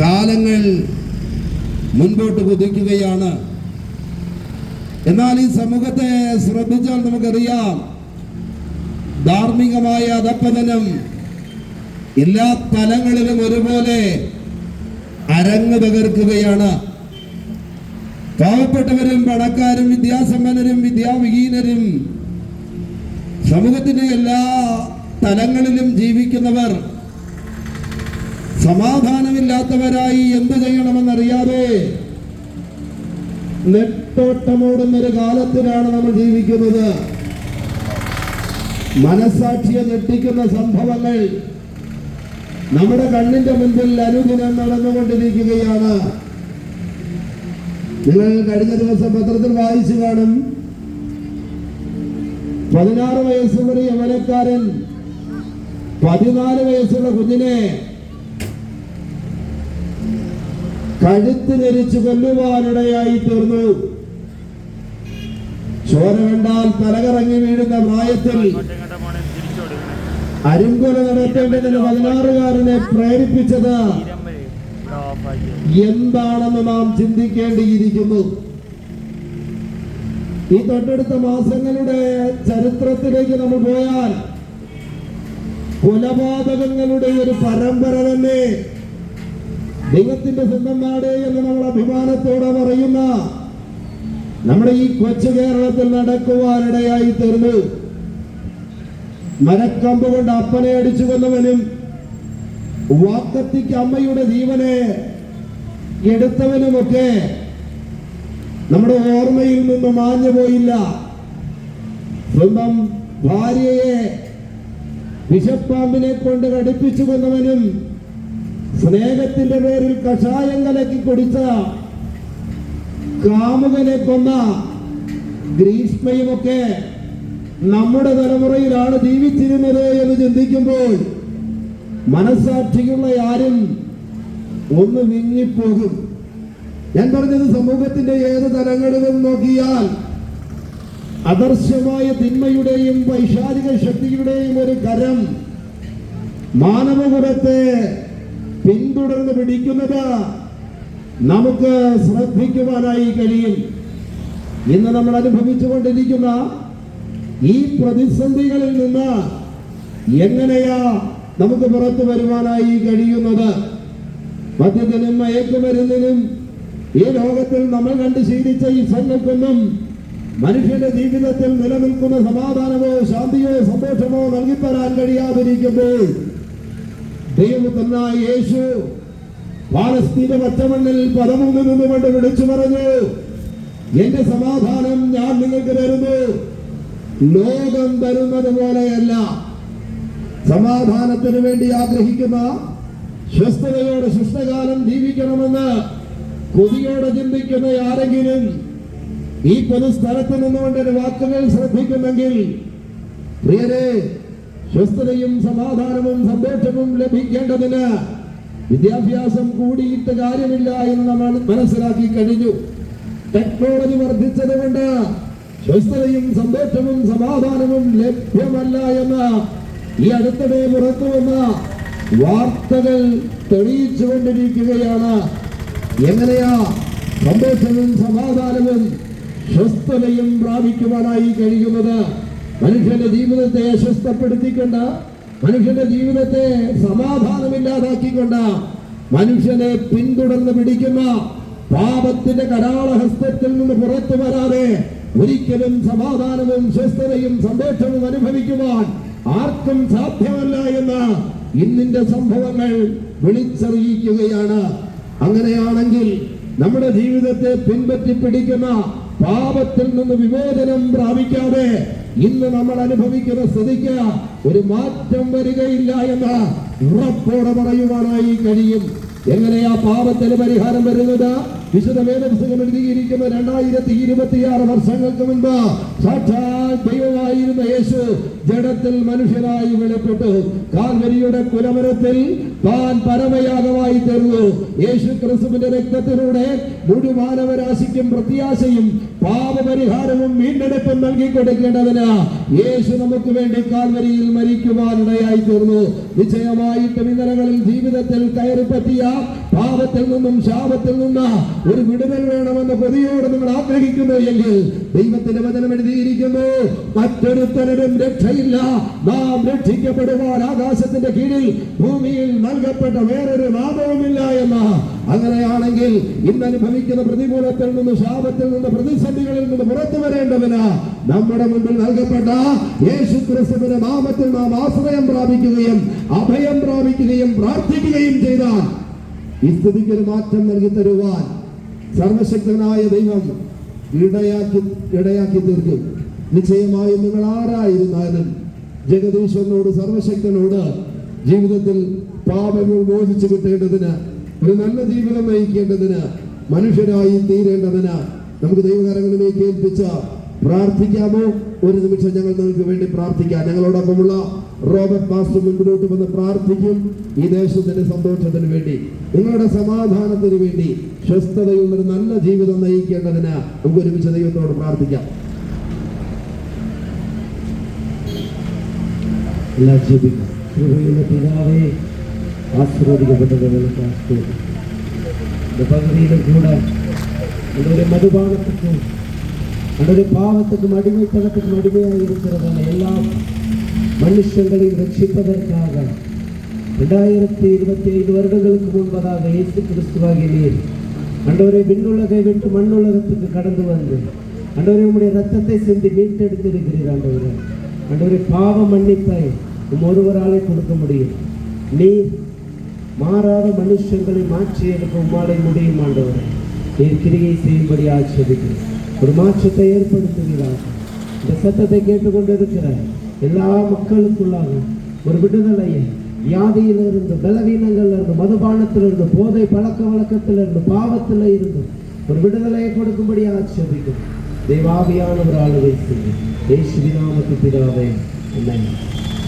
കാലങ്ങൾ മുൻപോട്ട് കുതിക്കുകയാണ്. എന്നാൽ ഈ സമൂഹത്തെ ശ്രദ്ധിച്ചാൽ നമുക്കറിയാം, ധാർമ്മികമായ അധപ്പതനം എല്ലാ തലങ്ങളിലും ഒരുപോലെ അരങ്ങ് തകർക്കുകയാണ്. പാവപ്പെട്ടവരും പണക്കാരും വിദ്യാസമ്പന്നരും വിദ്യാവിഹീനരും സമൂഹത്തിന്റെ എല്ലാ തലങ്ങളിലും ജീവിക്കുന്നവർ സമാധാനമില്ലാത്തവരായി എന്ത് ചെയ്യണമെന്നറിയാതെ നെട്ടോട്ടമോടുന്നൊരു കാലത്തിലാണ് നമ്മൾ ജീവിക്കുന്നത്. മനസാക്ഷിയെ ഞെട്ടിക്കുന്ന സംഭവങ്ങൾ നമ്മുടെ കണ്ണിന്റെ മുൻപിൽ അനുദിനം നടന്നുകൊണ്ടിരിക്കുകയാണ്. നിങ്ങൾ കഴിഞ്ഞ ദിവസം പത്രത്തിൽ വായിച്ചു കാണും, 16 വയസ്സുള്ള ഒരു യൗവനക്കാരൻ 14 വയസ്സുള്ള കുഞ്ഞിനെ കഴുത്ത് ഞെരിച്ചു കൊല്ലുവാനിടയായി തീർന്നു. ചോര കണ്ടാൽ തലകറങ്ങി വീഴുന്ന പ്രായത്തിൽ അരുങ്കൊല നടത്തേണ്ടതിന് 16-കാരനെ പ്രേരിപ്പിച്ചത് എന്താണെന്ന് നാം ചിന്തിക്കേണ്ടിയിരിക്കുന്നു. ഈ തൊട്ടടുത്ത മാസങ്ങളുടെ ചരിത്രത്തിലേക്ക് നമ്മൾ പോയാൽ കൊലപാതകങ്ങളുടെ ഒരു പരമ്പര തന്നെ ദൈവത്തിന്റെ സ്വന്തം നാട് എന്ന് നമ്മൾ അഭിമാനത്തോടെ പറയുന്ന നമ്മുടെ ഈ കൊച്ചു കേരളത്തിൽ നടക്കുവാനിടയായി തീർന്നു. മരക്കമ്പ് കൊണ്ട് അപ്പനെ അടിച്ചു കൊന്നവനും വാക്കത്തിക്ക് അമ്മയുടെ ജീവനെ എടുത്തവനുമൊക്കെ നമ്മുടെ ഓർമ്മയിൽ നിന്ന് മാഞ്ഞു പോയില്ല. സ്വന്തം ഭാര്യയെ വിഷപ്പാമ്പിനെ കൊണ്ട് കടിപ്പിച്ചു കൊന്നവനും സ്നേഹത്തിന്റെ പേരിൽ കഷായം കലക്കി കുടിച്ച കാമുകനെ കൊന്ന ഗ്രീഷ്മയുമൊക്കെ നമ്മുടെ തലമുറയിലാണ് ജീവിച്ചിരുന്നത് എന്ന് ചിന്തിക്കുമ്പോൾ മനസാക്ഷിയുള്ള ആരും ഒന്ന് വിങ്ങിപ്പോകും. ഞാൻ പറഞ്ഞത് സമൂഹത്തിന്റെ ഏത് തലങ്ങളിലും നോക്കിയാൽ അദർശ്യമായ തിന്മയുടെയും പൈശാചിക ശക്തിയുടെയും ഒരു കരം മാനവകുലത്തെ പിന്തുടർന്ന് പിടിക്കുന്നത് നമുക്ക് ശ്രദ്ധിക്കുവാനായി കഴിയും. ഇന്ന് നമ്മൾ അനുഭവിച്ചുകൊണ്ടിരിക്കുന്ന ഈ പ്രതിസന്ധികളിൽ നിന്ന് എങ്ങനെയാ നമുക്ക് പുറത്തു വരുവാനായി കഴിയുന്നത്? മദ്യത്തിനും മയക്കുമരുന്നിനും ഈ ലോകത്തിൽ നമ്മൾ കണ്ട് ശീലിച്ച ഈ സംഘർക്കൊന്നും മനുഷ്യന്റെ ജീവിതത്തിൽ നിലനിൽക്കുന്ന സമാധാനമോ ശാന്തിയോ സന്തോഷമോ നൽകിത്തരാൻ കഴിയാതിരിക്കുമ്പോൾ ദൈവപുത്രനായ യേശു പാലസ്തീന പച്ചമണ്ണിൽ പദമുന്നിൽ നിന്നുകൊണ്ട് വിളിച്ചു പറഞ്ഞു, എന്റെ സമാധാനം ഞാൻ നിങ്ങൾക്ക് തരുന്നു, ലോകം തരുന്നത് പോലെയല്ല. സമാധാനത്തിന് വേണ്ടി ആഗ്രഹിക്കുന്ന, സ്വസ്ഥതയോടെ ശിഷ്ടകാലം ജീവിക്കണമെന്ന് കൊതിയോടെ ചിന്തിക്കുന്ന ആരെങ്കിലും ഈ പൊതുസ്ഥലത്ത് നിന്നുകൊണ്ട് ഒരു വാക്കുകൾ ശ്രദ്ധിക്കുന്നെങ്കിൽ, പ്രിയരെ, സ്വസ്ഥതയും സമാധാനവും സന്തോഷവും ലഭിക്കേണ്ടതിന് വിദ്യാഭ്യാസം കൂടിയിട്ട് കാര്യമില്ല എന്ന് നമ്മൾ മനസ്സിലാക്കി കഴിഞ്ഞു. ടെക്നോളജി വർദ്ധിച്ചതുകൊണ്ട് സ്വസ്ഥതയും സന്തോഷവും സമാധാനവും ലഭ്യമല്ല എന്ന് ഈ അടുത്തിടെ പുറത്തു വന്ന വാർത്തകൾ തെളിയിച്ചുകൊണ്ടിരിക്കുകയാണ്. എങ്ങനെയാ സന്തോഷവും സമാധാനവും സ്വസ്ഥതയും പ്രാപിക്കുവാനായി കഴിയുന്നത്? മനുഷ്യന്റെ ജീവിതത്തെ അസ്വസ്ഥപ്പെടുത്തിക്കൊണ്ട്, മനുഷ്യന്റെ ജീവിതത്തെ സമാധാനമില്ലാതാക്കിക്കൊണ്ട്, മനുഷ്യനെ പിന്തുടർന്ന് പിടിക്കുന്ന പാപത്തിന്റെ കരാളഹസ്തത്തിൽ നിന്ന് പുറത്തു വരാതെ ഒരിക്കലും സമാധാനവും സ്വസ്ഥതയും സന്തോഷവും അനുഭവിക്കുവാൻ ആർക്കും സാധ്യമല്ല എന്ന് ഇന്നിന്റെ സംഭവങ്ങൾ വിളിച്ചറിയിക്കുകയാണ്. അങ്ങനെയാണെങ്കിൽ നമ്മുടെ ജീവിതത്തെ പിൻപറ്റി പിടിക്കുന്ന പാപത്തിൽ നിന്ന് വിമോചനം പ്രാപിക്കാതെ ഇന്ന് നമ്മൾ അനുഭവിക്കുന്ന സ്ഥിതിക്ക് ഒരു മാറ്റം വരികയില്ല എന്ന് ഉറപ്പോടെ പറയുവാനായി കഴിയും. എങ്ങനെയാ പാപത്തിന് പരിഹാരം വരുന്നത്? വിശുദ്ധ വേദപുസ്തകം എഴുതിയിരിക്കുന്ന 2026 വർഷങ്ങൾക്ക് മുൻപ് സാക്ഷാൽ ദൈവമായിരുന്ന യേശു ജഡത്തിൽ മനുഷ്യനായി വെളിപ്പെട്ടു. കാൽവരിയുടെ കുലമരത്തിൽ താൻ പരമയാഗമായി തീർന്നു. യേശു ക്രിസ്തുവിന്റെ രക്തത്തിലൂടെ മുഴുവനവരാശിക്കും പ്രത്യാശയും പാപപരിഹാരവും വീണ്ടെടുപ്പും നൽകി കൊടുക്കേണ്ടതിന് യേശു നമുക്ക് വേണ്ടി കാൽവരിയിൽ മരിക്കുവാനിടയായി തീർന്നു. നിശ്ചയമായിട്ടും ഇന്നലകളിൽ ജീവിതത്തിൽ കയറിപ്പറ്റിയ പാപത്തിൽ നിന്നും ശാപത്തിൽ നിന്ന് ഒരു വിടുതൽ വേണമെന്ന കൊതിയോട് നിങ്ങൾ ആഗ്രഹിക്കുന്നു എങ്കിൽ ദൈവത്തിന്റെ വചനം എഴുതിയിരിക്കുന്നു, മറ്റൊരുത്തനും രക്ഷയില്ല, നാം രക്ഷിക്കപ്പെടുവാൻ ആകാശത്തിന്റെ കീഴിൽ ഭൂമിയിൽ നൽകപ്പെട്ട വേറൊരു നാമവുമില്ല എന്ന്. അങ്ങനെയാണെങ്കിൽ ഇന്ന് അനുഭവിക്കുന്ന പ്രതികൂലത്തിൽ നിന്ന്, ശാപത്തിൽ നിന്ന്, പ്രതിസന്ധികളിൽ നിന്ന് പുറത്തു വരേണ്ടതിന് നമ്മുടെ മുമ്പിൽ നൽകപ്പെട്ട യേശു ക്രിസ്തുവിന്റെ നാമത്തിൽ നാം ആശ്രയം പ്രാപിക്കുകയും അഭയം പ്രാപിക്കുകയും പ്രാർത്ഥിക്കുകയും ചെയ്താൽ ഈ സ്ഥിതിക്ക് ഒരു മാറ്റം നൽകി തരുവാൻ സർവശക്തനായ ദൈവം ഇടയാക്കി തീർക്കും. നിശ്ചയമായും നിങ്ങൾ ആരായിരുന്നാലും ജഗദീശ്വരനോട്, സർവശക്തനോട് ജീവിതത്തിൽ പാപങ്ങൾ മോചിച്ചു കിട്ടേണ്ടതിന്, ഒരു നല്ല ജീവിതം നയിക്കേണ്ടതിന്, മനുഷ്യരായി തീരേണ്ടതിന് നമുക്ക് ദൈവകരങ്ങളിലേക്ക് ഏൽപ്പിച്ച പ്രാർത്ഥിക്കാമോ? ഒരു നിമിഷം ഞങ്ങൾ നിങ്ങൾക്ക് വേണ്ടി പ്രാർത്ഥിക്കാം. ഞങ്ങളോടൊപ്പമുള്ള റോബർട്ട് മാസ്റ്റർ മുൻപിലോട്ട് വന്ന് പ്രാർത്ഥിക്കും. ഈ ദേശത്തിന്റെ സന്തോഷത്തിന് വേണ്ടി, നിങ്ങളുടെ സമാധാനത്തിന് വേണ്ടി, സ്വസ്ഥതയുള്ള ഒരു നല്ല ജീവിതം നയിക്കേണ്ടതിന് നമുക്ക് ഒരുമിച്ച് ദൈവത്തോട് പ്രാർത്ഥിക്കാം. എല്ലാ ജീവിക്കും പിതാവേ, ആശീർവദിക്കപ്പെട്ടവരുടെ പകുതിയിലും കൂടെ ഒരു മധുപാനത്തുക്കും ഒരു பாவத்துக்கும் அடிமைத்தனத்துக்கும் அடிமையாக இருக்கிறதான எல்லா மனுஷங்களையும் ரட்சிப்பதற்காக 2025 வருடங்களுக்கு முன்பதாக இயேசு கிறிஸ்துவாகிய நீர் ஆண்டவரே விண்ணுலகை விட்டு மண்ணுலகத்துக்கு கடந்து வந்து ஆண்டவரே உம்முடைய ரத்தத்தை சிந்தி மீட்டெடுத்திருக்கிறீர். ஆண்டவரே பாவ மன்னிப்பை ஒருவராலே கொடுக்க முடியும். நீர் மாறாத மனுஷங்களை மாற்றி எடுக்க உம்மாலே முடியும். ஆண்டவரே நீர் கிரியை செய்யும்படி ஆட்சேபிக்கிறேன். ஒரு மாற்றத்தை ஏற்படுத்துகிறார். இந்த சத்தத்தை கேட்டுக்கொண்டிருக்கிற எல்லா மக்களுக்குள்ளாக ஒரு விடுதலையை, வியாதியிலிருந்து, பலவீனங்களிலிருந்து, மதுபானத்திலிருந்து, போதை பழக்க வழக்கத்திலிருந்து, பாவத்தில் இருந்து ஒரு விடுதலையை கொடுக்கும்படி ஆட்சேபிக்கும். தெய்வாவியானவர் ஆளுகை செய்யும். இயேசுவின் நாமத்தில் பிதாவே, ஆமென்.